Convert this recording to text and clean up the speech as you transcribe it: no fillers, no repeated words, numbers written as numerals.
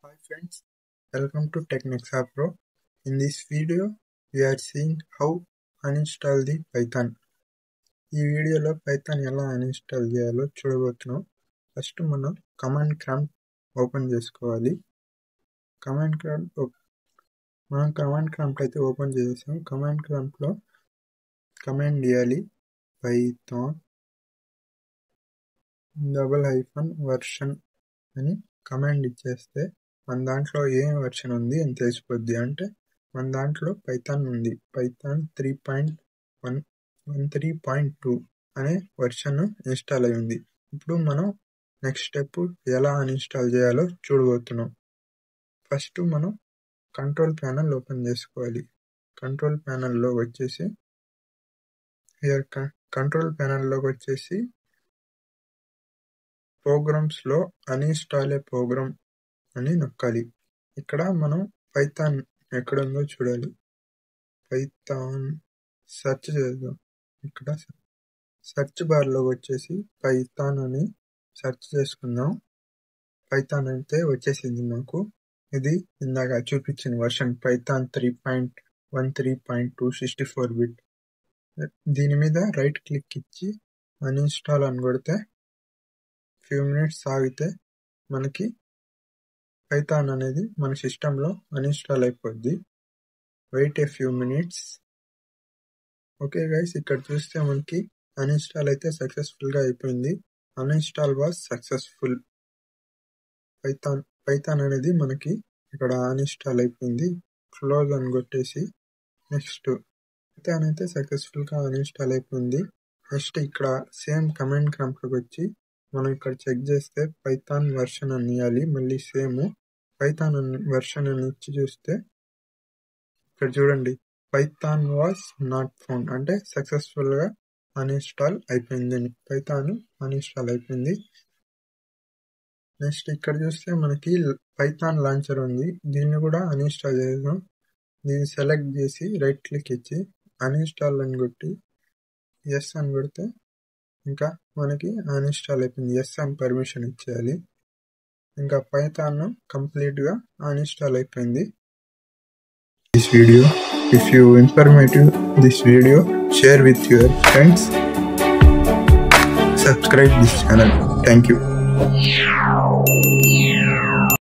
Hi friends, welcome to TechNexar Pro. In this video, we are seeing how uninstall the Python. ఈ వీడియోలో Python ఎలా uninstall చేయాలో చూడబోతున్నాం. First మనం command prompt open చేసుకోవాలి. Command prompt అయితే ఓపెన్ చేసేసాం. కమాండ్ ప్రాంప్ట్లో కమాండ్ ఇవ్వాలి python -version అని కమాండ్ ఇచ్చేస్తే మన దాంట్లో ఏం వెర్షన్ ఉంది అని తెలిసిపోద్ది. అంటే మన దాంట్లో పైథాన్ ఉంది, పైథాన్ 3.13.2 అనే వెర్షన్ ఇన్స్టాల్ అయి ఉంది. ఇప్పుడు మనం నెక్స్ట్ స్టెప్ ఎలా అన్ఇన్స్టాల్ చేయాలో చూడబోతున్నాం. ఫస్ట్ మనం కంట్రోల్ ప్యానల్ ఓపెన్ చేసుకోవాలి. కంట్రోల్ ప్యానల్లోకి వచ్చేసి ప్రోగ్రామ్స్లో అన్ఇన్స్టాల్ ఏ ప్రోగ్రామ్ అని నొక్కాలి. ఇక్కడ మనం పైథాన్ ఎక్కడుందో చూడాలి. పైథాన్ సెర్చ్ చేద్దాం. ఇక్కడ సెర్చ్ బార్లోకి వచ్చేసి పైథాన్ అని సెర్చ్ చేసుకుందాం. పైథాన్ అయితే వచ్చేసింది మాకు. ఇది ఇందాక చూపించిన వర్షన్ పైథాన్ 3.13.2 64 బిట్. దీని మీద రైట్ క్లిక్ ఇచ్చి అన్ఇన్స్టాల్ అని కొడితే ఫ్యూ మినిట్స్ ఆగితే మనకి పైథాన్ అనేది మన సిస్టంలో అన్ఇన్స్టాల్ అయిపోద్ది. Wait a few minutes. Okay guys, ఇక్కడ చూస్తే మనకి అన్ఇన్స్టాల్ అయితే సక్సెస్ఫుల్గా అయిపోయింది. Uninstall was successful. పైథాన్ అనేది మనకి ఇక్కడ అన్ఇన్స్టాల్ అయిపోయింది. క్లోజ్ అని కొట్టేసి నెక్స్ట్. పైథాన్ అయితే సక్సెస్ఫుల్గా అన్ఇన్స్టాల్ అయిపోయింది. నెక్స్ట్ ఇక్కడ సేమ్ కమాండ్ ప్రాంప్ట్లోకి వచ్చి మనం ఇక్కడ చెక్ చేస్తే పైథాన్ వెర్షన్ అని ఇవ్వాలి. మళ్ళీ సేమ్ పైథాన్ వెర్షన్ అని ఇచ్చి చూస్తే ఇక్కడ చూడండి, పైథాన్ వాజ్ నాట్ ఫౌండ్ అంటే సక్సెస్ఫుల్గా అన్ఇన్స్టాల్ అయిపోయింది. పైథాన్ అన్ఇన్స్టాల్ అయిపోయింది. నెక్స్ట్ ఇక్కడ చూస్తే మనకి పైథాన్ లాంచర్ ఉంది. దీన్ని కూడా అన్ఇన్స్టాల్ చేద్దాం. దీన్ని సెలెక్ట్ చేసి రైట్ క్లిక్ ఇచ్చి అన్ఇన్స్టాల్ అని కొట్టి ఎస్ అని కొడితే ఇంకా మనకి అన్ఇన్స్టాల్ అయిపోయింది. ఎస్ అని పర్మిషన్ ఇచ్చేయాలి. ఇంకా పైథాన్ కంప్లీట్గా అన్ఇన్స్టాల్ అయిపోయింది. This video, if you informative this video, share with your friends, subscribe this channel. Thank you.